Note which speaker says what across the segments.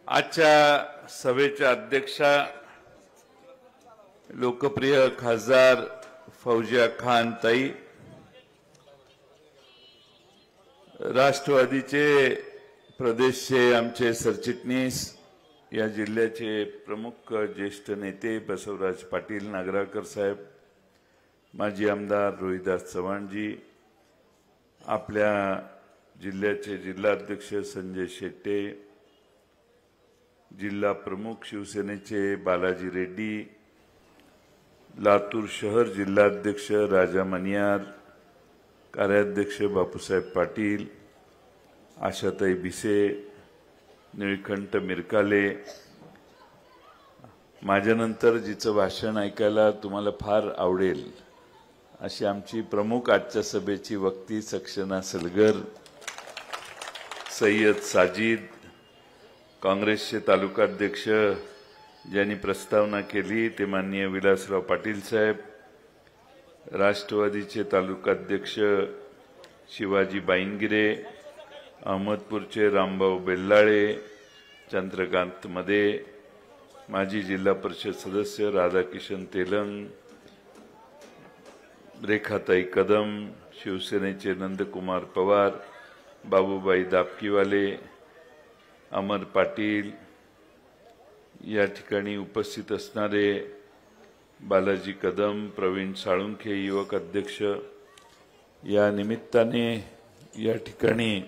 Speaker 1: आजच्या सभेच्या अध्यक्षा लोकप्रिय खासदार फौजिया खान ताई, राष्ट्रवादीचे प्रदेशचे आमचे सरचिटणीस, या जिल्ह्याचे प्रमुख ज्येष्ठ नेते बसवराज पाटील नागराळकर साहेब, माजी आमदार रोहिदास चव्हाणजी, आपल्या जिल्ह्याचे जिल्हाध्यक्ष संजय शेट्टे, जिल्हा प्रमुख शिवसेनेचे बालाजी रेड्डी, लातूर शहर जिल्हाध्यक्ष राजा मनियार, कार्याध्यक्ष बापूसाहेब पाटील, आशाताई भिसे, निळकंठ मिरकाले, माझ्यानंतर जिचं भाषण ऐकायला तुम्हाला फार आवडेल अशी आमची प्रमुख आजच्या सभेची वक्ती सक्सेना सलगर, सय्यद साजिद, काँग्रेसचे तालुकाध्यक्ष ज्यांनी प्रस्तावना केली ते माननीय विलासराव पाटील साहेब, राष्ट्रवादीचे तालुकाध्यक्ष शिवाजी बाईनगिरे, अहमदपूरचे रामभाऊ बेल्लाळे, चंद्रकांत मदे, माजी जिल्हा परिषद सदस्य राधाकिशन तेलंग, रेखाताई कदम, शिवसेनेचे नंदकुमार पवार, बाबूबाई दापकीवाले, अमर पाटील, या ठिकाणी उपस्थित असणारे बालाजी कदम, प्रवीण साळुंखे युवक अध्यक्ष, या निमित्ताने या ठिकाणी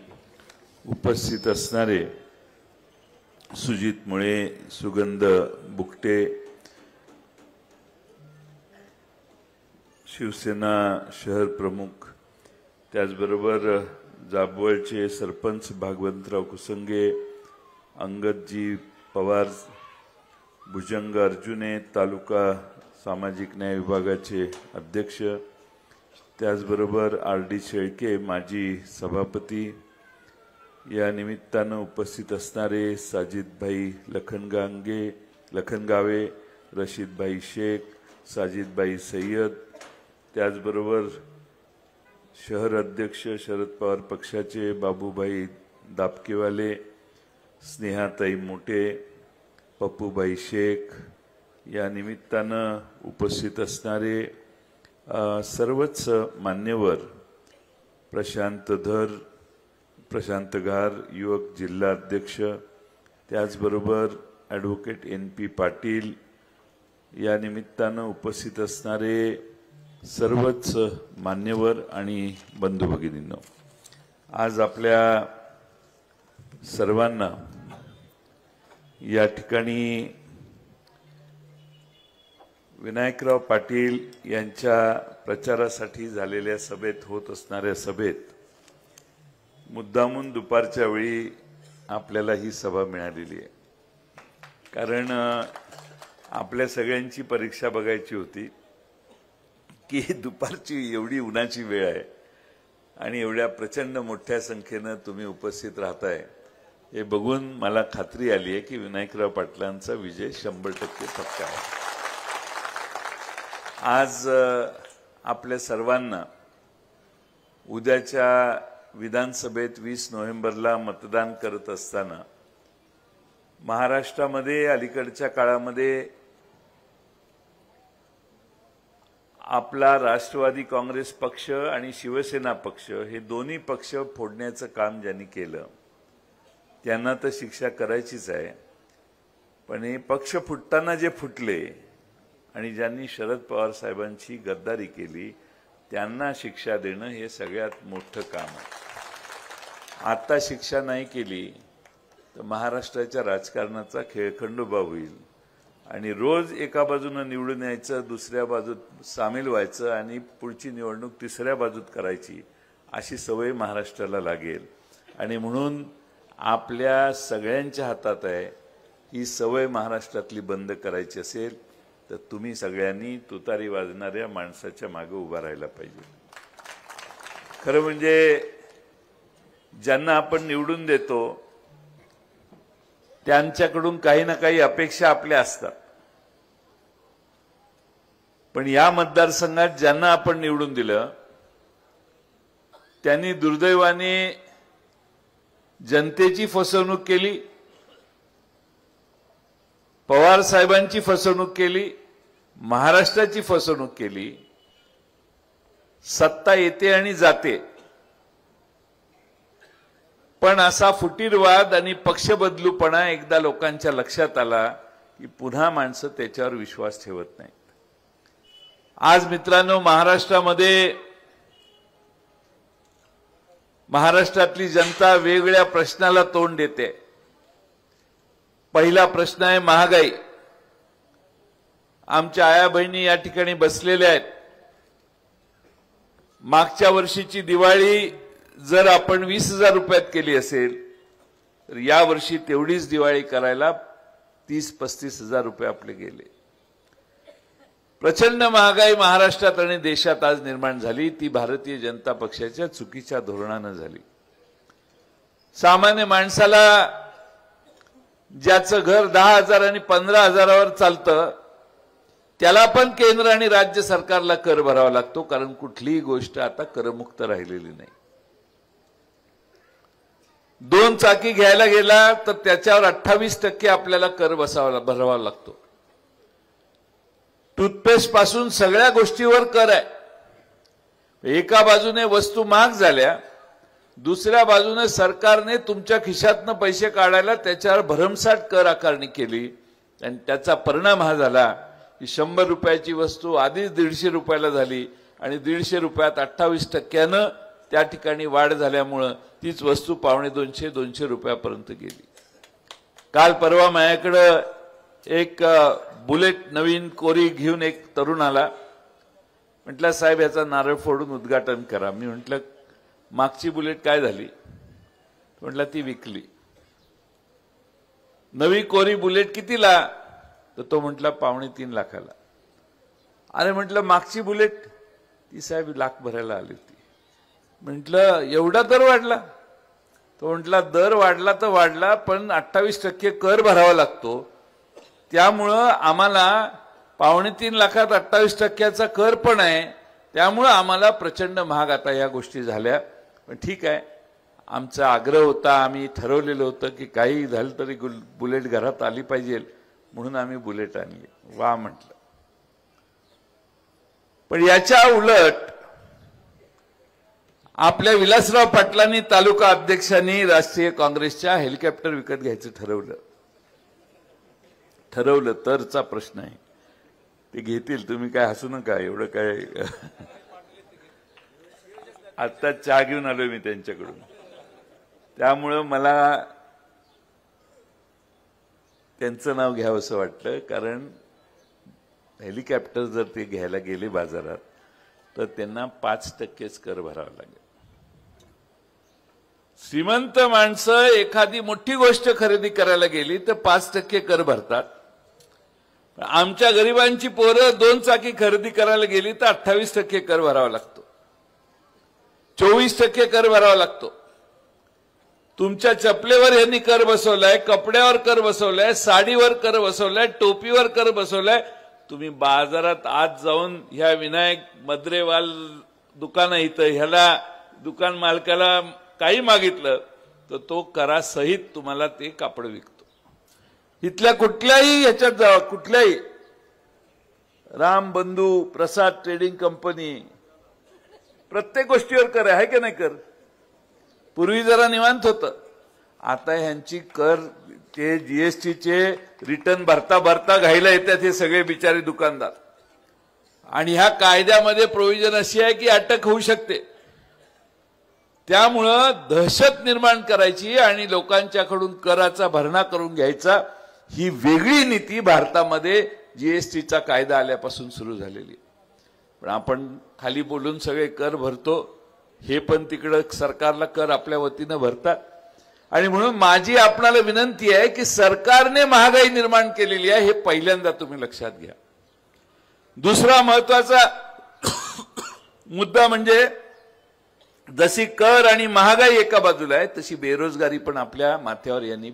Speaker 1: उपस्थित असणारे सुजित मुळे, सुगंध बुकटे, शिवसेना शहर प्रमुख, त्याचबरोबर जाबवळचे सरपंच भागवंतराव कुसंगे, अंगदजी पवार, भुजंग अर्जुने, तालुका सामाजिक न्याय विभागाचे अध्यक्ष, त्याचबरोबर आर.डी. शेळके माजी सभापती, या निमित्तानं उपस्थित असणारे साजिदभाई लखनगावे, रशीदभाई शेख, साजिदभाई सय्यद, त्याचबरोबर शहर अध्यक्ष शरद पवार पक्षाचे बाबूभाई दापकेवाले, स्नेहाताई मोटे, पप्पूबाई शेख, या निमित्तानं उपस्थित असणारे सर्वच मान्यवर, प्रशांत घार युवक जिल्हा अध्यक्ष, त्याचबरोबर ॲडव्होकेट NP पाटील, या निमित्तानं उपस्थित असणारे सर्वच मान्यवर आणि बंधू भगिनींनो, आज आपल्या सर्वांना या ठिकाणी विनायकराव पाटील यांच्या प्रचारासाठी झालेल्या सभेत होत असणाऱ्या सभेत मुद्दामून दुपारच्या वेळी आपल्याला ही सभा मिळालेली आहे, कारण आपल्या सगळ्यांची परीक्षा बघायची होती की दुपारची एवढी उन्हाची वेळ आहे आणि एवढ्या प्रचंड मोठ्या संख्येनं तुम्ही उपस्थित राहताय, हे बघून मला खात्री आली आहे की विनायकराव पाटलांचा विजय 100% पक्का आहे. आज आपल्या सर्वांना उद्याच्या विधानसभेत 20 नोव्हेंबरला मतदान करत असताना महाराष्ट्रामध्ये अलीकडच्या काळामध्ये आपला राष्ट्रवादी काँग्रेस पक्ष आणि शिवसेना पक्ष हे दोन्ही पक्ष फोडण्याचं काम ज्यांनी केलं त्यांना तर शिक्षा करायचीच आहे, पण हे पक्ष फुटताना जे फुटले आणि ज्यांनी शरद पवार साहेबांची गद्दारी केली त्यांना शिक्षा देणं हे सगळ्यात मोठं काम आहे. आता शिक्षा नाही केली तर महाराष्ट्राच्या राजकारणाचा खेळखंडोबा होईल आणि रोज एका बाजूनं निवडून यायचं, दुसऱ्या बाजूत सामील व्हायचं आणि पुढची निवडणूक तिसऱ्या बाजूत करायची अशी सवय महाराष्ट्राला लागेल. आणि म्हणून आपल्या सगळ्यांच्या हातात आहे, ही सवय महाराष्ट्रातली बंद करायची असेल तर तुम्ही सगळ्यांनी तुतारी वाजणाऱ्या माणसाच्या मागे उभा राहायला पाहिजे. खरं म्हणजे ज्यांना आपण निवडून देतो त्यांच्याकडून काही ना काही अपेक्षा आपल्या असतात, पण या मतदारसंघात ज्यांना आपण निवडून दिलं त्यांनी दुर्दैवाने जनतेची फसवणूक केली पवार साहेबांची फसवणूक केली, महाराष्ट्राची फसवणूक केली. सत्ता येते आणि जाते, पण असा फुटीरवाद आणि पक्षबदलूपणा एकदा लोकांच्या लक्षात आला की पुन्हा माणसं त्याच्यावर विश्वास ठेवत नाहीत. आज मित्रांनो, महाराष्ट्रातली जनता वेगवेगळ्या प्रश्नाला तोंड देते. पहिला प्रश्न आहे महागाई. आमच्या आया बहिणी या ठिकाणी बसलेल्या आहेत. मागच्या वर्षीची दिवाळी जर आपण 20,000 रुपयात केली असेल तर या वर्षी तेवढीच दिवाळी करायला 30-35,000 रुपये आपले गेले. प्रचंड महागाई महाराष्ट्रात आणि देशात आज निर्माण झाली. ती भारतीय जनता पक्षाच्या चुकीच्या धोरणानं झाली. सामान्य माणसाला ज्याचं घर 10,000 आणि 15,000वर चालतं त्याला पण केंद्र आणि राज्य सरकारला कर भरावा लागतो, कारण कुठलीही गोष्ट आता करमुक्त राहिलेली नाही. 2 चाकी घ्यायला गेला तर त्याच्यावर 28% आपल्याला कर भरावा लागतो. टूथपेस्ट पासून सगळ्या गोष्टीवर कर आहे. एका बाजूने वस्तू महाग झाल्या, दुसऱ्या बाजूने सरकारने तुमच्या खिशातनं पैसे काढायला त्याच्यावर भरमसाठ कर आकारणी केली आणि त्याचा परिणाम हा झाला की 100 रुपयाची वस्तू आधीच 150 रुपयाला झाली आणि 150 रुपयात 28% त्या ठिकाणी वाढ झाल्यामुळं तीच वस्तू 250-200 रुपयापर्यंत गेली. काल परवा माझ्याकडे एक बुलेट नवीन कोरी घेऊन एक तरुण आला. म्हटलं साहेब याचा नारळ फोडून उद्घाटन करा. मी म्हटलं मागची बुलेट काय झाली? म्हटलं ती विकली. नवी कोरी बुलेट कितीला? तर तो म्हटला 2.25 लाखाला. अरे म्हटलं मागची बुलेट? ती साहेब लाख भरायला आली होती. म्हटलं एवढा दर वाढला? तो म्हटला दर वाढला तर वाढला, पण 28% कर भरावा लागतो. त्यामुळं आम्हाला 2.25 लाखात 28%चा कर पण आहे. त्यामुळं आम्हाला प्रचंड महाग आता या गोष्टी झाल्या. पण ठीक आहे, आमचा आग्रह होता, आम्ही ठरवलेलं होतं की काही झालं तरी बुलेट घरात आली पाहिजे, म्हणून आम्ही बुलेट आणली. वा म्हटलं. पण याच्या उलट आपल्या विलासराव पाटलांनी, तालुका अध्यक्षांनी राष्ट्रीय काँग्रेसच्या हेलिकॉप्टर विकत घ्यायचं ठरवलं तरचा प्रश्न आहे. ते घेतील, तुम्ही काय हसू नका. एवढं काय, आता चहा घेऊन आलोय मी त्यांच्याकडून. त्यामुळं मला त्यांचं नाव घ्यावं असं वाटलं, कारण हेलिकॉप्टर जर ते घ्यायला गेले बाजारात तर त्यांना 5%च कर भरावा लागेल. श्रीमंत माणसं एखादी मोठी गोष्ट खरेदी करायला गेली तर 5% कर भरतात. आमच्या गरिबांची पोरं 2 चाकी खरेदी करायला गेली तर 28% कर भरावा लागतो, 24% कर भरावा लागतो. तुमच्या चपलेवर यांनी कर बसवलाय, कपड्यावर कर बसवलाय, साडीवर कर बसवलाय, टोपीवर कर बसवलाय. तुम्ही बाजारात आज जाऊन ह्या विनायक मद्रेवाल दुकान इथं ह्याला दुकान मालकाला काही मागितलं तर तो करासहित तुम्हाला ते कापड विकतो. इथल्या कुठल्याही ह्याच्यात जावा, कुठल्याही राम बंधू प्रसाद ट्रेडिंग कंपनी, प्रत्येक गोष्टीवर कर आहे की नाही कर? पूर्वी जरा निवांत होतं. आता ह्यांची कर ते जीएसटीचे रिटर्न भरता भरता घायला येतात हे सगळे बिचारे दुकानदार. आणि ह्या कायद्यामध्ये प्रोव्हिजन अशी आहे की अटक होऊ शकते. त्यामुळं दहशत निर्माण करायची आणि लोकांच्याकडून कराचा भरणा करून घ्यायचा, ही वेगळी नीती भारतामध्ये जीएसटीचा कायदा आल्यापासून सुरू झालेली आहे. पण आपण खाली बोलून सगळे कर भरतो, हे पण तिकडं सरकारला कर आपल्या वतीनं भरतात. आणि म्हणून माझी आपणाला विनंती आहे की सरकारने महागाई निर्माण केलेली आहे, हे पहिल्यांदा तुम्ही लक्षात घ्या. दुसरा महत्वाचा मुद्दा म्हणजे जशी कर आणि महागाई एका बाजूला आहे तशी बेरोजगारी पण आपल्या माथ्यावर यांनी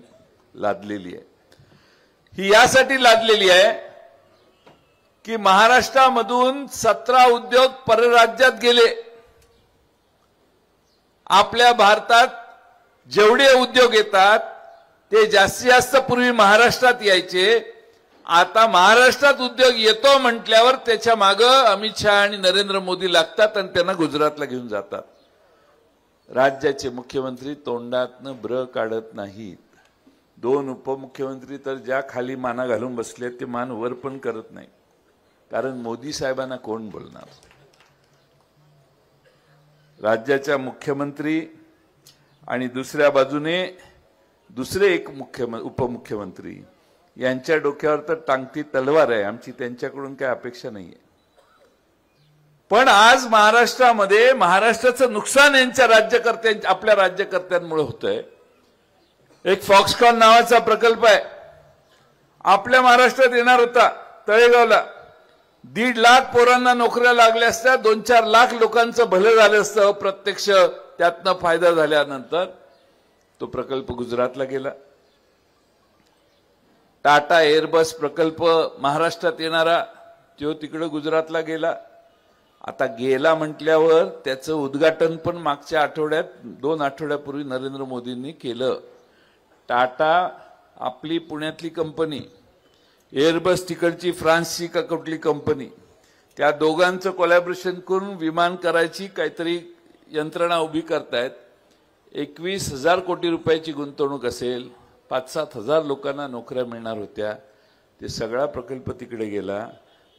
Speaker 1: लादलेली आहे. ही यासाठी लादलेली आहे की महाराष्ट्रामधून 17 उद्योग परराज्यात गेले. आपल्या भारतात जेवढे उद्योग येतात ते जास्तीत जास्त पूर्वी महाराष्ट्रात यायचे.
Speaker 2: आता महाराष्ट्रात उद्योग येतो म्हटल्यावर त्याच्या मागे अमित शहा आणि नरेंद्र मोदी लागतात आणि त्यांना गुजरातला घेऊन जातात. राज्याचे मुख्यमंत्री तोंडातनं ब्र काढत नाहीत. 2 उपमुख्यमंत्री तर ज्या खाली माना घालून बसले ते मान वर पण करत नाही, कारण मोदी साहेबांना कोण बोलणार. राज्याच्या मुख्यमंत्री आणि दुसऱ्या बाजूने दुसरे एक उपमुख्यमंत्री यांच्या डोक्यावर तर टांगती तलवार आहे. आमची त्यांच्याकडून काही अपेक्षा नाहीये. पण आज महाराष्ट्रामध्ये महाराष्ट्राचं नुकसान यांच्या राज्यकर्त्यांच्या आपल्या राज्यकर्त्यांमुळे होतंय. एक फॉक्सकॉन नावाचा प्रकल्प आहे आपल्या महाराष्ट्रात येणार होता. तळेगावला 1.5 लाख पोरांना नोकऱ्या लागल्या असत्या, 2-4 लाख लोकांचं भलं झालं असतं. अप्रत्यक्ष त्यातनं फायदा झाल्यानंतर तो प्रकल्प गुजरातला गेला. टाटा एअरबस प्रकल्प महाराष्ट्रात येणारा तो तिकडे गुजरातला गेला. आता गेला म्हटल्यावर त्याचं उद्घाटन पण मागच्या आठवड्यात 2 आठवड्यापूर्वी नरेंद्र मोदींनी केलं. टाटा आपली पुण्यातली कंपनी, एअरबस तिकडची फ्रान्सची का कुठली कंपनी, त्या दोघांचं कोलॅबोरेशन करून विमान करायची काहीतरी यंत्रणा उभी करतायत. 21,000 कोटी रुपयाची गुंतवणूक असेल. 5-7 हजार लोकांना नोकऱ्या मिळणार होत्या. ते सगळा प्रकल्प तिकडे गेला.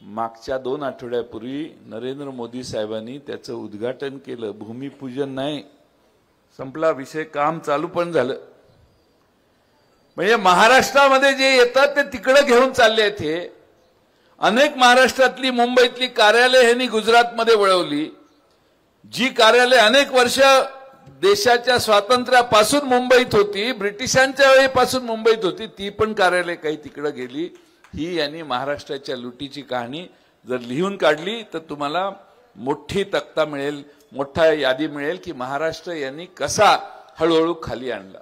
Speaker 2: मागच्या 2 आठवड्यापूर्वी नरेंद्र मोदी साहेबांनी त्याचं उद्घाटन केलं. भूमिपूजन नाही, संपला विषय, काम चालू पण झालं. म्हणजे महाराष्ट्रामध्ये जे येतात ते तिकडे घेऊन चालले आहेत. हे अनेक महाराष्ट्रातली मुंबईतली कार्यालय ह्यांनी गुजरातमध्ये वळवली. जी कार्यालय अनेक वर्ष देशाच्या स्वातंत्र्यापासून मुंबईत होती, ब्रिटिशांच्या वेळेपासून मुंबईत होती, ती पण कार्यालय काही तिकडे गेली. ही यांनी महाराष्ट्राच्या लुटीची कहाणी जर लिहून काढली तर तुम्हाला मोठी तक्ता मिळेल, मोठा यादी मिळेल की महाराष्ट्र यांनी कसा हळूहळू खाली आणला.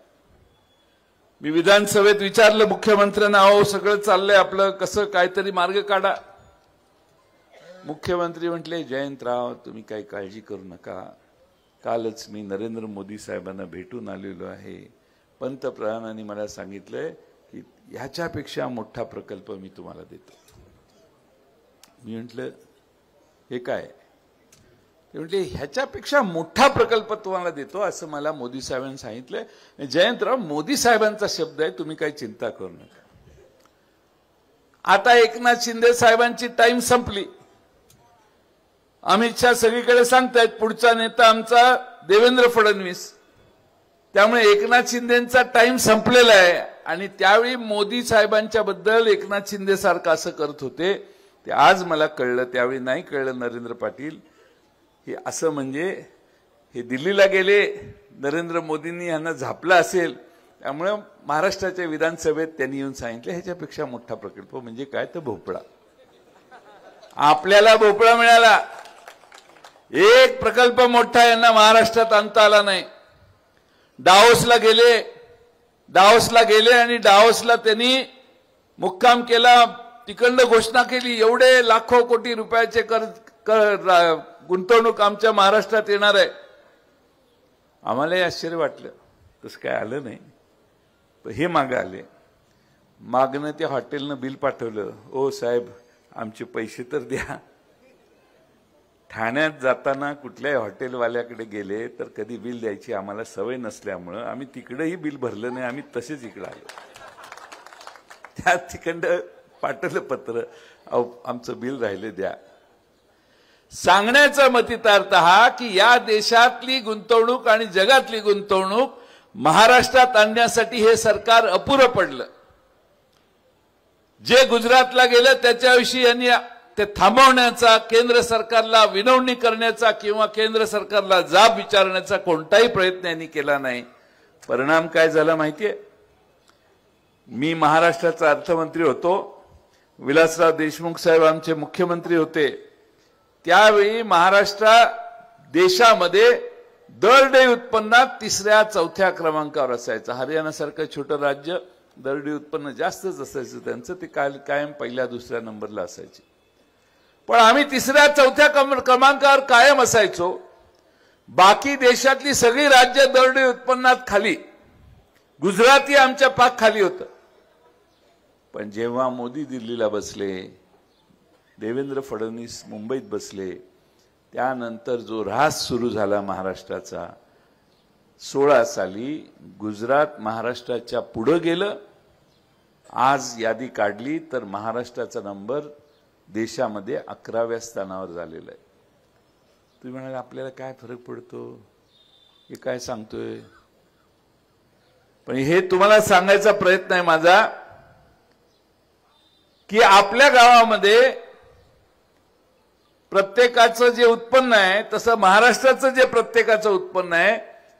Speaker 2: मी विधानसभेत विचारलं मुख्यमंत्र्यांना, अहो सगळं चाललंय आपलं, कसं काहीतरी मार्ग काढा. मुख्यमंत्री म्हटले, जयंतराव तुम्ही काही काळजी करू नका. कालच मी नरेंद्र मोदी साहेबांना भेटून आलेलो आहे. पंतप्रधानांनी मला सांगितलंय की ह्याच्यापेक्षा मोठा प्रकल्प मी तुम्हाला देतो. मी म्हटलं हे काय? ते म्हटले ह्याच्यापेक्षा मोठा प्रकल्प तुम्हाला देतो असं मला मोदी साहेबांनी सांगितलंय. जयंतराव मोदी साहेबांचा शब्द आहे, तुम्ही काही चिंता करू नका. आता एकनाथ शिंदे साहेबांची टाइम संपली. अमित शहा सगळीकडे सांगतायत पुढचा नेता आमचा देवेंद्र फडणवीस. त्यामुळे एकनाथ शिंदेचा टाइम संपलेला आहे. आणि त्यावेळी मोदी साहेबांच्या बद्दल एकनाथ शिंदे सारखं असं करत होते ते आज मला कळलं, त्यावेळी नाही कळलं. नरेंद्र पाटील हे असं म्हणजे हे दिल्लीला गेले, नरेंद्र मोदींनी यांना झापलं असेल. त्यामुळे महाराष्ट्राच्या विधानसभेत त्यांनी येऊन सांगितलं ह्याच्यापेक्षा मोठा प्रकल्प म्हणजे काय, तर भोपळा. आपल्याला भोपळा मिळाला. एक प्रकल्प मोठा यांना महाराष्ट्रात आणता आला नाही. डावोसला गेले आणि डावोसला त्यांनी मुक्काम केला. तिकडनं घोषणा केली एवढे लाखो कोटी रुपयाचे गुंतवणूक आमच्या महाराष्ट्रात येणार आहे. आम्हालाही आश्चर्य वाटलं, तसं काय आलं नाही. पण हे मागे आले. मागणं त्या हॉटेलनं बिल पाठवलं, ओ साहेब आमचे पैसे तर द्या. ठाण्यात जाताना कुठल्याही हॉटेलवाल्याकडे गेले तर कधी बिल द्यायची आम्हाला सवय नसल्यामुळं आम्ही तिकडेही बिल भरलं नाही, आम्ही तसेच इकडे आलो. त्या तिकडं पाठवलं पत्र, आमचं बिल राहिले द्या. सांगण्याचा मतितार्थ हा की या देशातली गुंतवणूक आणि जगातली गुंतवणूक महाराष्ट्रात आणण्यासाठी हे सरकार अपुरं पडलं. जे गुजरातला गेलं त्याच्याविषयी यांनी ते थांबवण्याचा, केंद्र सरकारला विनवणी करण्याचा किंवा केंद्र सरकारला जाब विचारण्याचा कोणताही प्रयत्न यांनी केला नाही. परिणाम काय झाला माहितीये? मी महाराष्ट्राचा अर्थमंत्री होतो, विलासराव देशमुख साहेब आमचे मुख्यमंत्री होते. त्यावेळी महाराष्ट्र देशामध्ये दरडोई उत्पन्नात 3ऱ्या-4थ्या क्रमांकावर असायचं. हरियाणासारखं छोटं राज्य दरडोई उत्पन्न जास्तच असायचं त्यांचं, ते कायम 1ल्या-2ऱ्या नंबरला असायचे. पण आम्ही 3ऱ्या-4थ्या क्रमांकावर कायम असायचो. बाकी देशातली सगळी राज्य दरडोई उत्पन्नात खाली, गुजराती आमच्या पाक खाली होतं. पण पण जेव्हा मोदी दिल्लीला बसले, देवेंद्र फडणवीस मुंबईत बसले, त्यानंतर जो ऱ्हास सुरू झाला महाराष्ट्राचा, 16 साली गुजरात महाराष्ट्राच्या पुढे गेलं. आज यादी काढली तर महाराष्ट्राचा नंबर देशामध्ये 11व्या स्थानावर झालेला आहे. तुम्ही म्हणाल आपल्याला काय फरक पडतो, हे काय सांगतोय, पण हे तुम्हाला सांगायचा प्रयत्न आहे माझा की आपल्या गावामध्ये प्रत्येकाचं जे उत्पन्न आहे तसं महाराष्ट्राचं जे प्रत्येकाचं उत्पन्न आहे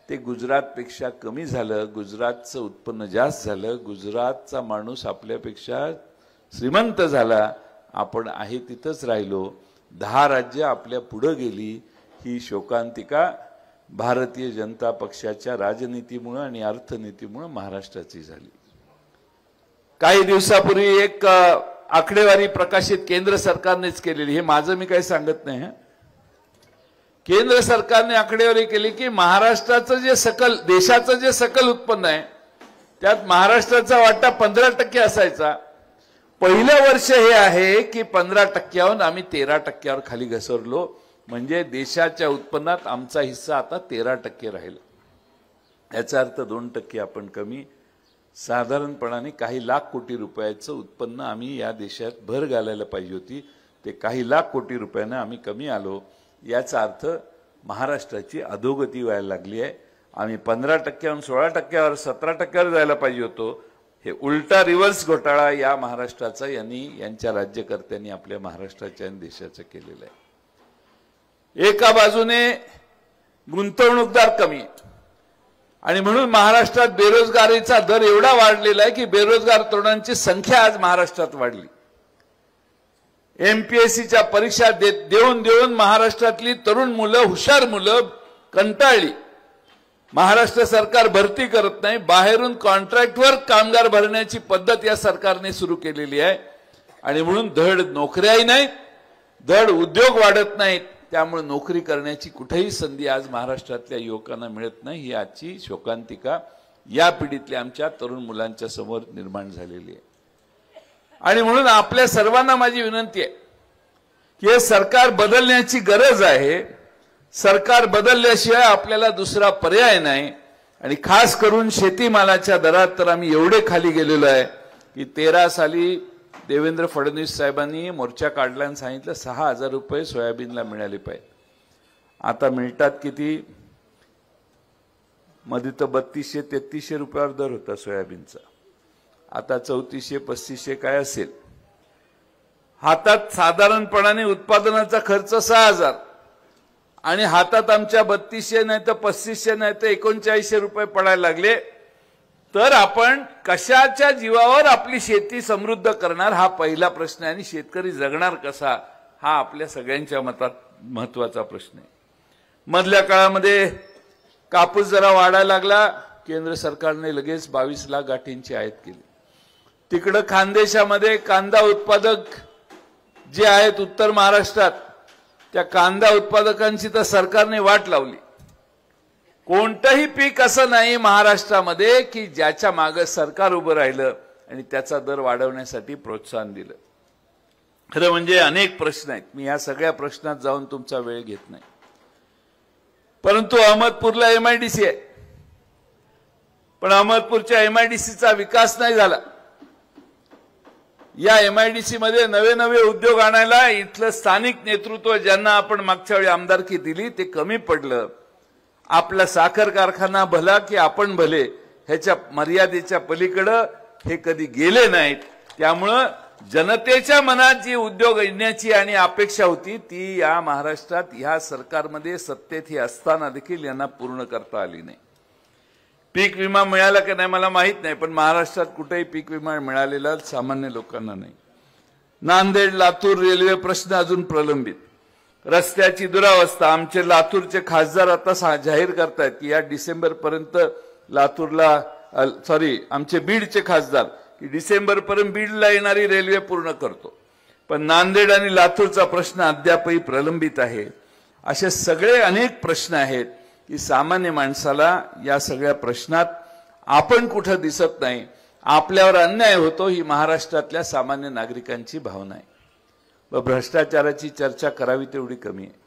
Speaker 2: ते गुजरातपेक्षा कमी झालं. गुजरातचं उत्पन्न जास्त झालं. गुजरातचा माणूस आपल्यापेक्षा श्रीमंत झाला. आपण आहे तिथंच राहिलो. 10 राज्य आपल्या पुढे गेली. ही शोकांतिका भारतीय जनता पक्षाच्या राजनीतीमुळे आणि अर्थनीतीमुळे महाराष्ट्राची झाली. काही दिवसापूर्वी एक आकडेवारी प्रकाशित केंद्र सरकारनेच केलेली, हे माझं मी काही सांगत नाही. केंद्र सरकारने आकडेवारी केली की महाराष्ट्राचं जे सकल देशाचं जे सकल उत्पन्न आहे त्यात महाराष्ट्राचा वाटा 15% असायचा. पहिलं वर्ष हे आहे की 15%वरून आम्ही 13%वर खाली घसरलो. म्हणजे देशाच्या उत्पन्नात आमचा हिस्सा आता 13% राहिला. याचा अर्थ 2% आपण कमी. साधारणपणाने काही लाख कोटी रुपयाचं उत्पन्न आम्ही या देशात भर घालायला पाहिजे होती, ते काही लाख कोटी रुपयानं आम्ही कमी आलो. याचा अर्थ महाराष्ट्राची अधोगती व्हायला लागली आहे. आम्ही 15%वरून 16%वर 17%वर जायला पाहिजे होतो. हे उलटा रिव्हर्स घोटाळा या महाराष्ट्राचा यांच्या राज्यकर्त्यांनी आपल्या महाराष्ट्राच्या आणि देशाचं केलेलं आहे. एका बाजूने गुंतवणूकदार कमी आणि म्हणून महाराष्ट्रात बेरोजगारीचा दर एवढा वाढलेला आहे की बेरोजगार तरुणांची संख्या आज महाराष्ट्रात वाढली. एमपीएससीच्या परीक्षा देऊन देऊन महाराष्ट्रातली तरुण मुलं, हुशार मुलं कंटाळली. महाराष्ट्र सरकार भरती करत नाही. बाहेरून कॉन्ट्रॅक्टवर कामगार भरण्याची पद्धत या सरकारने सुरू केलेली आहे आणि म्हणून धड नोकऱ्याही नाहीत, धड उद्योग वाढत नाहीत. त्यामुळे नोकरी करण्याची कुठेही संधी आज महाराष्ट्रातल्या युवकांना मिळत नाही. ही आजची शोकांतिका या पिढीतल्या आमच्या तरुण मुलांच्या समोर निर्माण झालेली आहे. आणि म्हणून आपल्या सर्वांना माझी विनंती आहे की हे सरकार बदलण्याची गरज आहे. सरकार बदलल्याशिवाय आपल्याला दुसरा पर्याय नाही. आणि खास करून शेतीमालाच्या दरात तर आम्ही एवढे खाली गेलेलो आहे की 13 साली देवेंद्र फडणवीस साहेबांनी मोर्चा काढला आणि सांगितलं 6,000 रुपये सोयाबीनला मिळाले पाहिजे. आता मिळतात किती? मध्ये तर 3200-3300 रुपयावर दर होता सोयाबीनचा. आता 3400-3500 काय असेल. हातात साधारणपणाने उत्पादनाचा खर्च 6,000 आणि हातात आमच्या 3200 नाही तर 3500 नाही तर 3900 रुपये पडायला लागले. तर आपण कशाच्या जीवावर आपली शेती समृद्ध करणार हा पहिला प्रश्न आहे. आणि शेतकरी जगणार कसा हा आपल्या सगळ्यांच्या मतात महत्वाचा प्रश्न आहे. मधल्या काळामध्ये कापूस जरा वाढायला लागला. केंद्र सरकारने लगेच 22 लाख गाठींची आयात केली. तिकडं खानदेशामध्ये कांदा उत्पादक जे आहेत उत्तर महाराष्ट्रात, त्या कांदा उत्पादकांची तर सरकारने वाट लावली. कोणतंही पीक असं नाही महाराष्ट्रामध्ये की ज्याच्या मागे सरकार उभं राहिलं आणि त्याचा दर वाढवण्यासाठी प्रोत्साहन दिलं. खरं म्हणजे अनेक प्रश्न आहेत. मी या सगळ्या प्रश्नात जाऊन तुमचा वेळ घेत नाही. परंतु अहमदपूरला एमआयडीसी आहे, पण अहमदपूरच्या एमआयडीसीचा विकास नाही झाला. या एमआयडीसी मध्ये नवे नवे उद्योग आणायला इथलं स्थानिक नेतृत्व ज्यांना आपण मागच्या वेळी आमदारकी दिली ते कमी पडलं. आपला साखर कारखाना भला की आपण भले ह्याच्या मर्यादेच्या पलीकडे हे कधी गेले नाहीत. त्यामुळं जनतेच्या मनात जी उद्योग येण्याची आणि अपेक्षा होती ती या महाराष्ट्रात ह्या सरकारमध्ये सत्तेत ही असताना देखील यांना पूर्ण करता आली नाही. पीक विमा मिळाला की नाही मला माहित नाही, पण महाराष्ट्रात कुठेही पीक विमा मिळालेला सामान्य लोकांना नाही. नांदेड लातूर रेल्वे प्रश्न अजून प्रलंबित. रस्त्याची दुरावस्था. आमचे लातूरचे खासदार आता जाहीर करतायत की या डिसेंबर पर्यंत आमचे बीडचे खासदार की डिसेंबर पर्यंत बीडला येणारी रेल्वे पूर्ण करतो. पण नांदेड आणि लातूरचा प्रश्न अद्यापही प्रलंबित आहे. असे सगळे अनेक प्रश्न आहेत की सामान्य माणसाला या सगळ्या प्रश्नात आपण कुठं दिसत नाही. आपल्यावर अन्याय होतो ही महाराष्ट्रातल्या सामान्य नागरिकांची भावना आहे व भ्रष्टाचाराची चर्चा करावी तेवढी कमी आहे.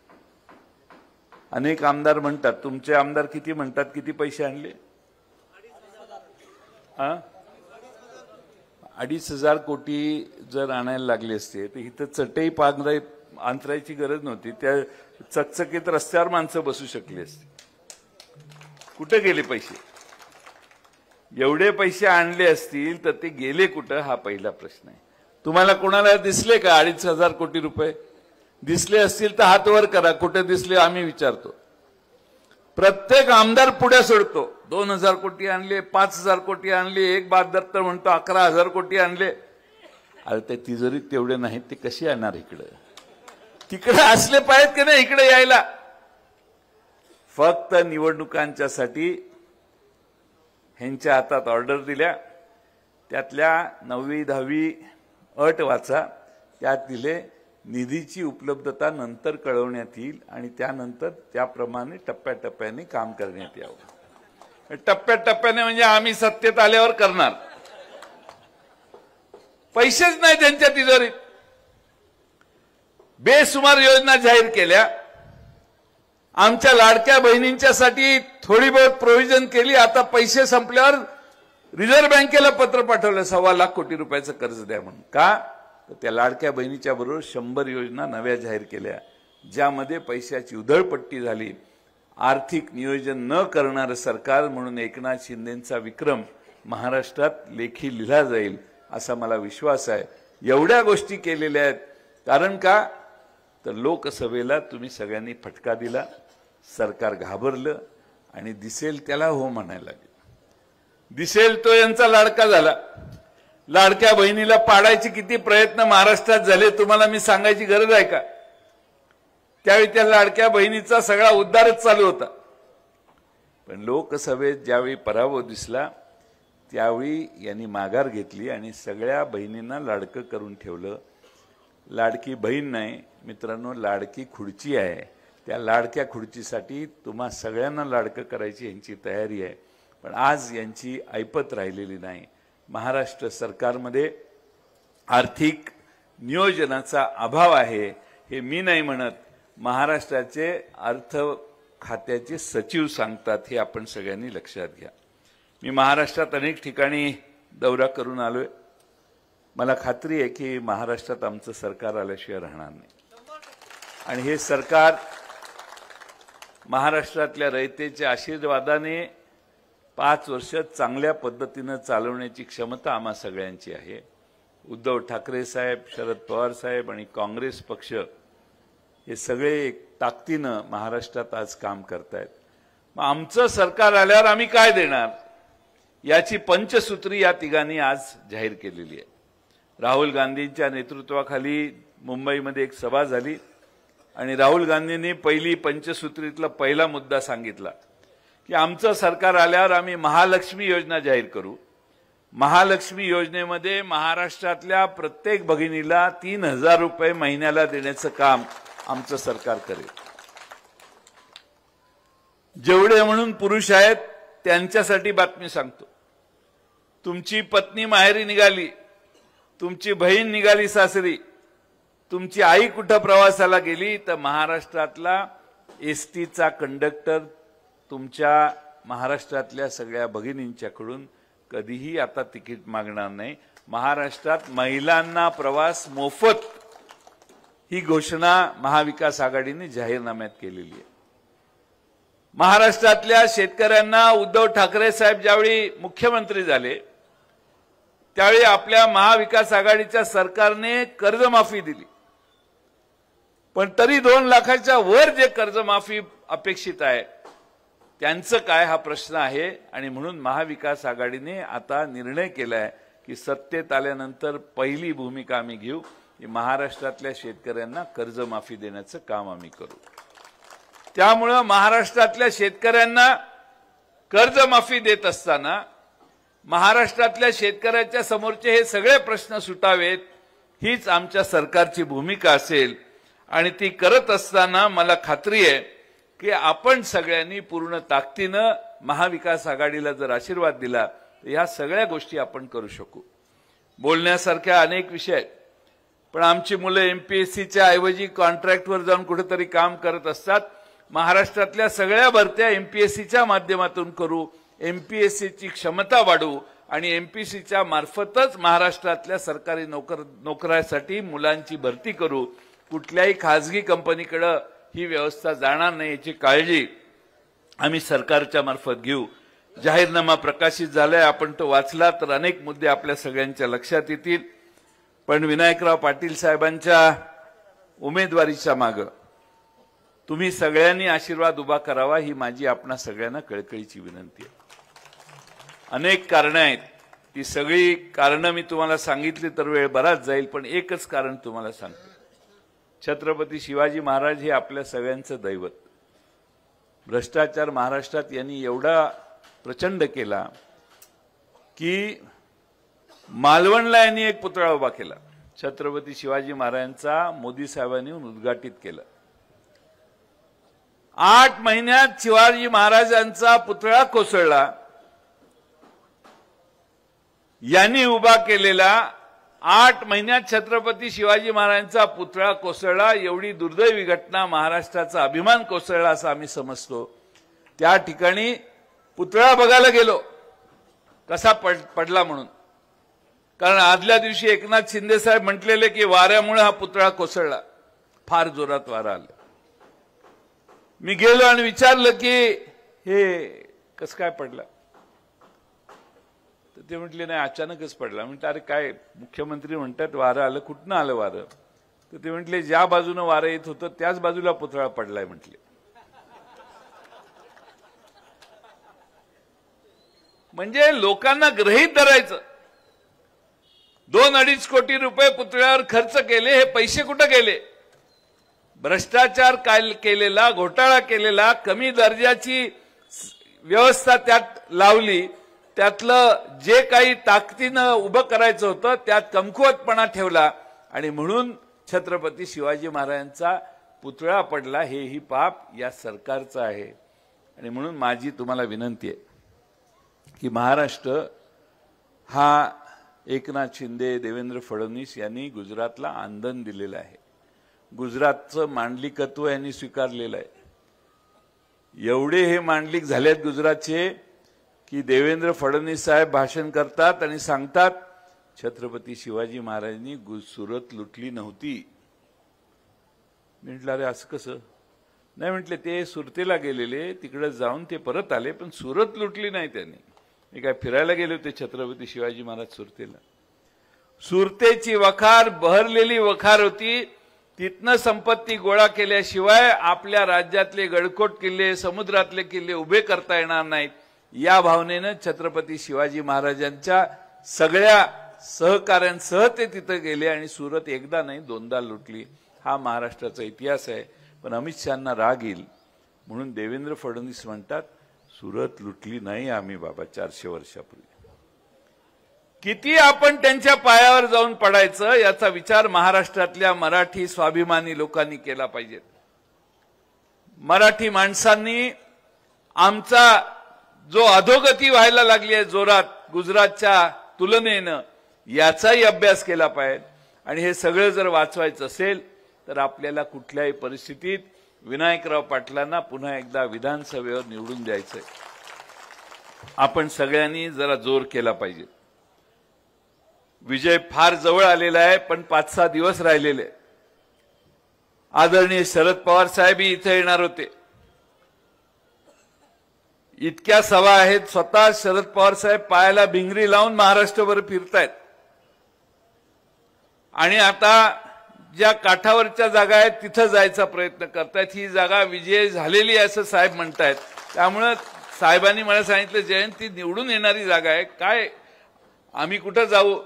Speaker 2: अनेक आमदार म्हणतात, तुमचे आमदार किती म्हणतात, किती पैसे आणले? 2,500 कोटी जर आणायला लागले असते तर इथं चटई अंतरायची गरज नव्हती. त्या चकचकीत रस्त्यावर माणसं बसू शकली असती. कुठे गेले पैसे? एवढे पैसे आणले असतील तर ते गेले कुठं हा पहिला प्रश्न आहे. तुम्हाला कोणाला दिसले का 2,500 कोटी रुपये? दिसले असतील तर हात वर करा. कुठे दिसले आम्ही विचारतो. प्रत्येक आमदार पुढे सोडतो. 2,000 कोटी आणले, 5,000 कोटी आणले, एक बहादर तर म्हणतो 11,000 कोटी आणले. अरे ते तिजोरीत तेवढे नाहीत, ते कशी आणणार इकडे? तिकडे असले पाहिजेत की नाही इकडे यायला? फक्त निवडणुकांच्यासाठी ह्यांच्या हातात ऑर्डर दिल्या. त्यातल्या 9वी 10वी अट वाचा. त्यात दिले निधीची उपलब्धता नंतर कळवण्यात येईल आणि त्यानंतर त्याप्रमाणे टप्प्याटप्प्याने काम करण्यात यावं. टप्प्याटप्प्याने म्हणजे आम्ही सत्तेत आल्यावर करणार. पैसेच नाही त्यांच्या तिजोरीत. बेसुमार योजना जाहीर केल्या. आमच्या लाडक्या बहिणींच्यासाठी थोडी बहुत प्रोव्हिजन केली. आता पैसे संपल्यावर रिझर्व्ह बँकेला पत्र पाठवलं 1.25 लाख कोटी रुपयाचं कर्ज द्या म्हणून. का? तर त्या लाडक्या बहिणीच्या बरोबर 100 योजना नव्या जाहीर केल्या ज्यामध्ये पैशाची उधळपट्टी झाली. आर्थिक नियोजन न करणारं सरकार म्हणून एकनाथ शिंदेंचा विक्रम महाराष्ट्रात लेखी लिहिला जाईल असा मला विश्वास आहे. एवढ्या गोष्टी केलेल्या आहेत. कारण का? तर लोकसभेला तुम्ही सगळ्यांनी फटका दिला. सरकार घाबरलं आणि दिसेल त्याला हो म्हणायला लागले. दिसेल तो यांचा लाडका झाला. लाडक्या बहिणीला पाडायचे किती प्रयत्न महाराष्ट्रात झाले तुम्हाला मी सांगायची गरज आहे का? त्यावेळी त्या लाडक्या बहिणीचा सगळा उद्धारच चालू होता. पण लोकसभेत ज्यावेळी पराभव दिसला त्यावेळी यांनी माघार घेतली आणि सगळ्या बहिणींना लाडकं करून ठेवलं. लाडकी बहीण नाही मित्रांनो, लाडकी खुर्ची आहे. त्या लाडक्या खुर्चीसाठी तुम्हा सगळ्यांना लाडकं करायची यांची तयारी आहे. पण आज यांची ऐपत राहिलेली नाही. महाराष्ट्र सरकारमध्ये आर्थिक नियोजनाचा अभाव आहे हे मी नाही म्हणत. महाराष्ट्राचे अर्थ खात्याचे सचिव सांगतात. हे आपण सगळ्यांनी लक्षात घ्या. मी महाराष्ट्रात अनेक ठिकाणी दौरा करून आलोय. मला खात्री आहे की महाराष्ट्रात आमचं सरकार आल्याशिवाय राहणार नाही. आणि हे सरकार महाराष्ट्रातल्या रयतेच्या आशीर्वादाने 5 वर्ष चांगल्या पद्धतीनं चालवण्याची क्षमता आम्हा सगळ्यांची आहे. उद्धव ठाकरे साहेब, शरद पवार साहेब आणि काँग्रेस पक्ष हे सगळे एक ताकदीनं महाराष्ट्रात आज काम करतायत. मग आमचं सरकार आल्यावर आम्ही काय देणार याची पंचसूत्री या तिघांनी आज जाहीर केलेली आहे. राहुल गांधींच्या नेतृत्वाखाली मुंबईमध्ये एक सभा झाली आणि राहुल गांधींनी पहिली पंचसूत्रीतला पहिला मुद्दा सांगितला की आमचं सरकार आल्यावर आम्ही महालक्ष्मी योजना जाहीर करू. महालक्ष्मी योजनेमध्ये महाराष्ट्रातल्या प्रत्येक भगिनीला 3,000 रुपये महिन्याला देण्याचं काम आमचं सरकार करेल. जेवढे म्हणून पुरुष आहेत त्यांच्यासाठी बातमी सांगतो. तुमची पत्नी माहेरी निघाली, तुमची बहीण निघाली सासरी, तुमची आई कुठं प्रवासाला गेली तर महाराष्ट्रातला एसटीचा कंडक्टर तुमच्या महाराष्ट्रातल्या सगळ्या भगिनींच्याकडून कधीही आता तिकीट मागणार नाही. महाराष्ट्रात महिलांना प्रवास मोफत ही घोषणा महाविकास आघाडीने जाहीरनाम्यात केलेली आहे. महाराष्ट्रातल्या शेतकऱ्यांना उद्धव ठाकरे साहेब ज्यावेळी मुख्यमंत्री झाले त्यावेळी आपल्या महाविकास आघाडीच्या सरकारने कर्जमाफी दिली. पण तरी 2 लाखाच्या वर जे कर्जमाफी अपेक्षित आहे त्यांचं काय हा प्रश्न आहे. आणि म्हणून महाविकास आघाडीने आता निर्णय केलाय की सत्तेत आल्यानंतर पहिली भूमिका आम्ही घेऊ की महाराष्ट्रातल्या शेतकऱ्यांना कर्जमाफी देण्याचं काम आम्ही करू. त्यामुळे महाराष्ट्रातल्या शेतकऱ्यांना कर्जमाफी देत असताना महाराष्ट्रातल्या शेतकऱ्याच्या समोरचे हे सगळे प्रश्न सुटावेत हीच आमच्या सरकारची भूमिका असेल. आणि ती करत असताना मला खात्री आहे की आपण सगळ्यांनी पूर्ण ताकदीनं महाविकास आघाडीला जर आशीर्वाद दिला ह्या सगळ्या गोष्टी आपण करू शकू. बोलण्यासारख्या अनेक विषय आहेत, पण आमची मुलं एमपीएससीच्या ऐवजी कॉन्ट्रॅक्टवर जाऊन कुठेतरी काम करत असतात. महाराष्ट्रातल्या सगळ्या भरत्या एमपीएससीच्या माध्यमातून करू, एमपीएससीची क्षमता वाढवू आणि एमपीएससीच्या मार्फतच महाराष्ट्रातल्या सरकारी नोकऱ्यासाठी मुलांची भरती करू. कुठल्याही खासगी कंपनीकडे ही व्यवस्था जाणार नाही याची काळजी आम्ही सरकारच्या मार्फत घेऊ. जाहीरनामा प्रकाशित झालाय, आपण तो वाचला तर अनेक मुद्दे आपल्या सगळ्यांच्या लक्षात येतील. पण विनायकराव पाटील साहेबांच्या उमेदवारीच्या मागे तुम्ही सगळ्यांनी आशीर्वाद उभा करावा ही माझी आपणा सगळ्यांना कळकळीची विनंती आहे. अनेक कारणं आहेत, ती सगळी कारणं मी तुम्हाला सांगितली तर वेळ बराच जाईल, पण एकच कारण तुम्हाला सांगतो. छत्रपती शिवाजी महाराज हे आपल्या सगळ्यांचं दैवत. भ्रष्टाचार महाराष्ट्रात यांनी एवढा प्रचंड केला की मालवणला यांनी एक पुतळा उभा केला. छत्रपती शिवाजी महाराजांचा मोदी साहेबांनी उद्घाटित केला. 8 महिन्यात शिवाजी महाराजांचा पुतळा कोसळला. यांनी उभा केलेला 8 महिन्यात छत्रपती शिवाजी महाराजांचा पुतळा कोसळला. एवढी दुर्दैवी घटना, महाराष्ट्राचा अभिमान कोसळला असं आम्ही समजतो. त्या ठिकाणी पुतळा बघायला गेलो कसा पडला म्हणून, कारण आदल्या दिवशी एकनाथ शिंदे साहेब म्हटलेले की वाऱ्यामुळे हा पुतळा कोसळला, फार जोरात वारा आला. मी गेलो आणि विचारलं की हे कसं काय पडला, तर ते म्हटले नाही अचानकच पडला. म्हटलं अरे काय, मुख्यमंत्री म्हणतात वारं आलं, कुठनं आलं वारं? तर ते म्हटले ज्या बाजूनं वारं येत होतं त्याच बाजूला पुतळा पडलाय म्हटले. म्हणजे लोकांना गृहीत धरायचं. 2-2.5 कोटी रुपये पुतळ्यावर खर्च केले, हे पैसे कुठे गेले? भ्रष्टाचार केलेला, घोटाळा केलेला, कमी दर्जाची व्यवस्था त्यात लावली, त्यातलं जे काही ताकदीनं उभं करायचं होतं त्यात कमकुवतपणा ठेवला आणि म्हणून छत्रपती शिवाजी महाराजांचा पुतळा पडला. हेही पाप या सरकारचं आहे. आणि म्हणून माझी तुम्हाला विनंती आहे की महाराष्ट्र हा एकनाथ शिंदे, देवेंद्र फडणवीस यांनी गुजरातला आंदण दिलेलं आहे. गुजरातचं मांडलिकत्व यांनी स्वीकारलेलं आहे. एवढे हे मांडलिक झालेत गुजरातचे की देवेंद्र फडणवीस साहेब भाषण करतात आणि सांगतात छत्रपती शिवाजी महाराजांनी सुरत लुटली नव्हती. म्हटलं अरे असं कसं? नाही म्हटले ते सुरतेला गेलेले, तिकडे जाऊन ते परत आले, पण सुरत लुटली नाही त्यांनी. हे काय फिरायला गेले होते छत्रपती शिवाजी महाराज सुरतेला? सुरतेची वखार बहरलेली वखार होती. तिथनं संपत्ती गोळा केल्याशिवाय आपल्या राज्यातले गडकोट किल्ले, समुद्रातले किल्ले उभे करता येणार नाहीत. या भावनेनं छत्रपती शिवाजी महाराजांच्या सगळ्या सहकाऱ्यांसह ते तिथं गेले आणि सुरत एकदा नाही 2दा लुटली. हा महाराष्ट्राचा इतिहास आहे. पण अमित शहांना राग येईल म्हणून देवेंद्र फडणवीस म्हणतात सुरत लुटली नाही आम्ही बाबा 400 वर्षापूर्वी. किती आपण त्यांच्या पायावर जाऊन पडायचं याचा विचार महाराष्ट्रातल्या मराठी स्वाभिमानी लोकांनी केला पाहिजे. मराठी माणसांनी आमचा जो अधोगती व्हायला लागली आहे जोरात गुजरातच्या तुलनेनं, याचाही अभ्यास केला पाहिजे. आणि हे सगळं जर वाचवायचं असेल तर आपल्याला कुठल्याही परिस्थितीत विनायकराव पाटलांना पुन्हा एकदा विधानसभेवर निवडून द्यायचंय. आपण सगळ्यांनी जरा जोर केला पाहिजे. विजय फार जवळ आलेला आहे, पण 5-6 दिवस राहिलेले. आदरणीय शरद पवार साहेबही इथे येणार होते. इतक्या सभा आहेत, स्वतः शरद पवार साहेब पायाला भिंगरी लावून महाराष्ट्रभर फिरतायत. आणि आता ज्या काठावरच्या जागा आहेत तिथं जायचा प्रयत्न करतायत. ही जागा विजय झालेली आहे असं साहेब म्हणतायत. त्यामुळे साहेबांनी मला सांगितलं जयंती निवडून येणारी जागा आहे, काय आम्ही कुठं जाऊ,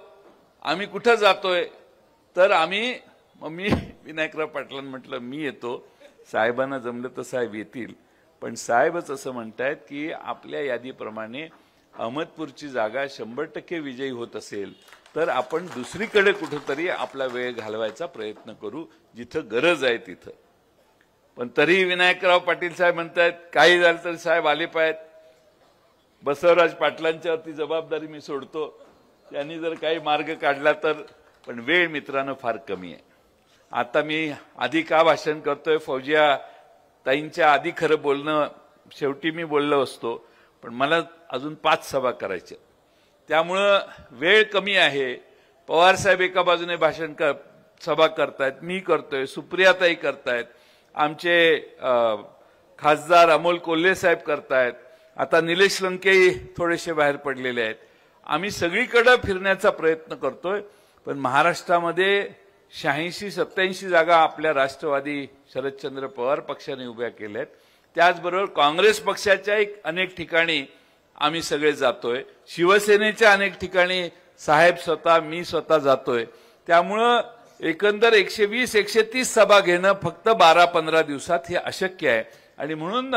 Speaker 2: आम्ही कुठं जातोय? तर मी विनायकराव पाटलांना म्हटलं मी येतो, साहेबांना जमलं तर साहेब येतील. पण साहेबच असं म्हणतायत की आपल्या यादीप्रमाणे अहमदपूरची जागा 100% विजयी होत असेल तर आपण दुसरीकडे कुठेतरी आपला वेळ घालवायचा प्रयत्न करू, जिथं गरज आहे तिथं. पण तरी विनायकराव पाटील साहेब म्हणतायत काही झालं तरी साहेब आले पाहिजेत.
Speaker 1: बसवराज पाटलांच्यावरती जबाबदारी मी सोडतो, त्यांनी जर काही मार्ग काढला तर. पण वेळ मित्रांनो फार कमी आहे. आता मी आधी का भाषण करतोय, फौजिया ताईंच्या आधी खरं बोलणं शेवटी मी बोललो असतो, पण मला अजून 5 सभा करायच्या. त्यामुळं वेळ कमी आहे. पवार साहेब एका बाजूने सभा करतायत, मी करतोय, सुप्रियाताई करतायत, आमचे खासदार अमोल कोल्हे साहेब करतायत, आता निलेश लंकेही थोडेसे बाहेर पडलेले आहेत. आम्ही सगळीकडे फिरण्याचा प्रयत्न करतोय. पण महाराष्ट्रामध्ये 86-87 जागा आपल्या राष्ट्रवादी शरदचंद्र पवार पक्षाने उभ्या केल्या आहेत. त्याचबरोबर काँग्रेस पक्षाच्या अनेक ठिकाणी आम्ही सगळे जातोय. शिवसेनेच्या अनेक ठिकाणी साहेब स्वतः, मी स्वतः जातोय. त्यामुळं एकंदर 120-130 सभा घेणं फक्त 12-15 दिवसात हे अशक्य आहे. आणि म्हणून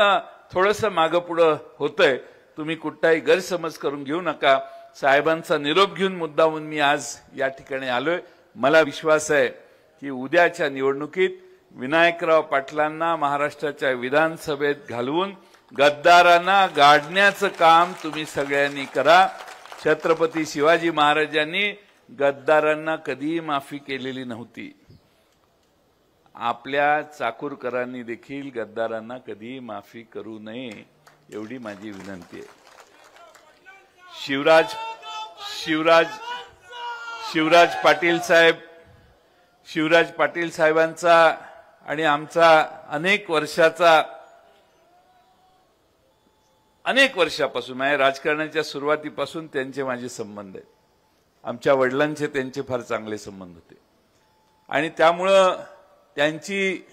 Speaker 1: थोडंसं मागं पुढं होतंय. तुम्ही कुठलाही गैरसमज करून घेऊ नका. साहेबांचा निरोप घेऊन मुद्दामून मी आज या ठिकाणी आलोय. मला विश्वास आहे की उद्याच्या निवडणुकीत विनायकराव पाटलांना महाराष्ट्राच्या विधानसभेत घालवून गद्दारांना गाडण्याचं काम तुम्ही सगळ्यांनी करा. छत्रपती शिवाजी महाराजांनी गद्दारांना कधीही माफी केलेली नव्हती. आपल्या चाकूरकरांनी देखील गद्दारांना कधीही माफी करू नये एवढी माझी विनंती आहे. शिवराज पाटील साहेबांचा आणि आमचा अनेक वर्षापासून म्हणजे राजकारणाच्या सुरुवातीपासून त्यांचे माझे संबंध आहेत. आमच्या वडिलांचे त्यांचे फार चांगले संबंध होते आणि त्यामुळं त्यांची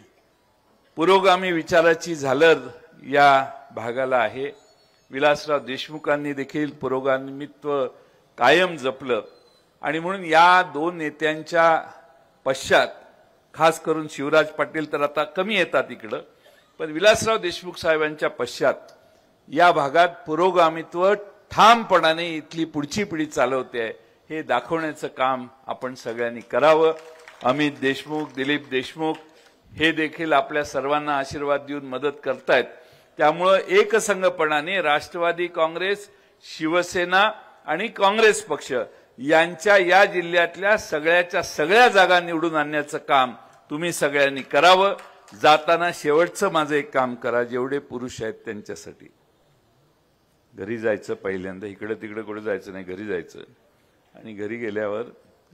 Speaker 1: पुरोगामी विचाराची झालर या भागाला आहे. विलासराव देशमुखांनी देखील पुरोगामित्व कायम जपलं आणि म्हणून या 2 नेत्यांच्या पश्चात खास करून शिवराज पाटील तर आता कमी येतात इकडं, पण विलासराव देशमुख साहेबांच्या पश्चात या भागात पुरोगामित्व ठामपणाने इथली पुढची पिढी चालवते आहे हे दाखवण्याचं काम आपण सगळ्यांनी करावं. अमित देशमुख, दिलीप देशमुख हे देखील आपल्या सर्वांना आशीर्वाद देऊन मदत करतायत. त्यामुळं एकसंघपणाने राष्ट्रवादी काँग्रेस, शिवसेना आणि काँग्रेस पक्ष यांच्या या जिल्ह्यातल्या सगळ्या जागा निवडून आणण्याचं काम तुम्ही सगळ्यांनी करावं. जाताना शेवटचं माझं एक काम करा, जेवढे पुरुष आहेत त्यांच्यासाठी घरी जायचं. पहिल्यांदा इकडे तिकडे कुठे जायचं नाही, घरी जायचं आणि घरी गेल्यावर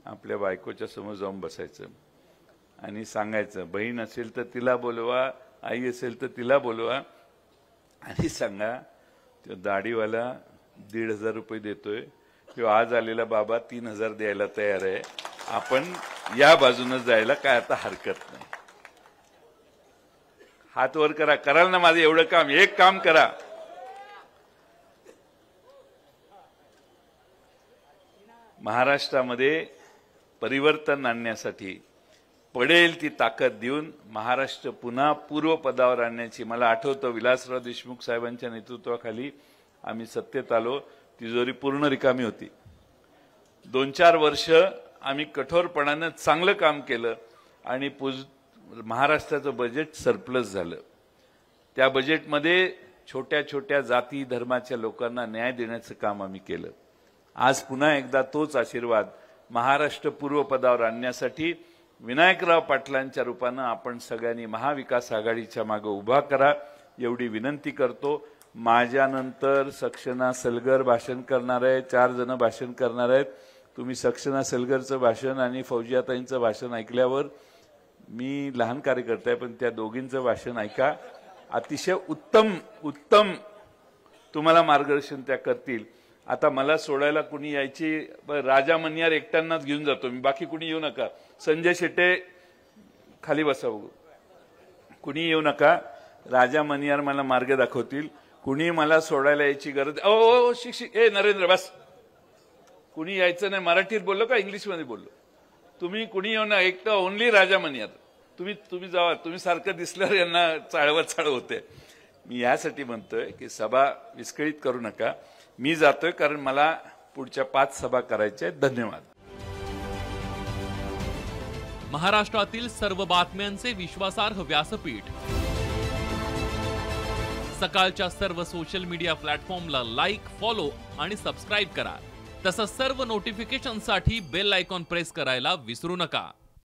Speaker 1: आपल्या बायकोच्या समोर जाऊन बसायचं आणि सांगायचं, बहीण असेल तर तिला बोलवा, आई असेल तर तिला बोलवा आणि सांगा तो दाढीवाला 1,500 रुपये देतोय, तो आज आलेला बाबा 3,000 द्यायला तयार आहे, आपण या बाजूने जायला काय आता हरकत नाही. हात वर करा. कराल ना माझं एवढं काम? एक काम करा, महाराष्ट्रामध्ये परिवर्तन आणण्यासाठी पडेल ती ताकद देऊन महाराष्ट्र पुन्हा पूर्वपदावर आणण्याची. मला आठवतं विलासराव देशमुख साहेबांच्या नेतृत्वाखाली आम्ही सत्तेत आलो, तिजोरी पूर्ण रिकामी होती. 2-4 वर्ष आम्ही कठोरपणाने चांगलं काम केलं आणि महाराष्ट्राचं बजेट सरप्लस झालं. त्या बजेटमध्ये छोट्या छोट्या जाती धर्माच्या लोकांना न्याय देण्याचं काम आम्ही केलं. आज पुन्हा एकदा तोच आशीर्वाद महाराष्ट्र पूर्वपदावर आणण्यासाठी विनायकराव पाटलांच्या रूपानं आपण सगळ्यांनी महाविकास आघाडीच्या मागे उभा करा एवढी विनंती करतो. माझ्यानंतर सक्सेना सलगर भाषण करणार आहे, 4 जण भाषण करणार आहेत. तुम्ही सक्सेना सलगरचं भाषण आणि फौजियाताईंचं भाषण ऐकल्यावर, मी लहान कार्यकर्ता आहे पण त्या दोघींचं भाषण ऐका, अतिशय उत्तम तुम्हाला मार्गदर्शन त्या करतील. आता मला सोडायला कुणी यायची, राजा मनियार एकट्यांनाच घेऊन जातो मी, बाकी कुणी येऊ नका. संजय शेट्टे खाली बसा, बघू, कुणी येऊ नका. राजा मनियार मला मार्ग दाखवतील. कुणी मला सोडायला यायची गरज. ओ शिक्षक, नरेंद्र बस, कुणी यायचं नाही. मराठीत बोललो का इंग्लिशमध्ये बोललो? तुम्ही कुणी येऊ ना, एक तर ओनली राजा मनियार. तुम्ही जावा, तुम्ही सारखं दिसल्यावर यांना चाळवत होते. मी यासाठी म्हणतोय की सभा विस्कळीत करू नका. मी जातोय कारण मला पुढच्या 5 सभा करायच्या आहेत. धन्यवाद.
Speaker 3: महाराष्ट्रातील सर्व बातम्यांचे विश्वासार्ह व्यासपीठ सकाळच्या सर्व सोशल मीडिया प्लॅटफॉर्मला लाईक, फॉलो आणि सबस्क्राईब करा. तसंच सर्व नोटिफिकेशनसाठी बेल आयकॉन प्रेस करायला विसरू नका.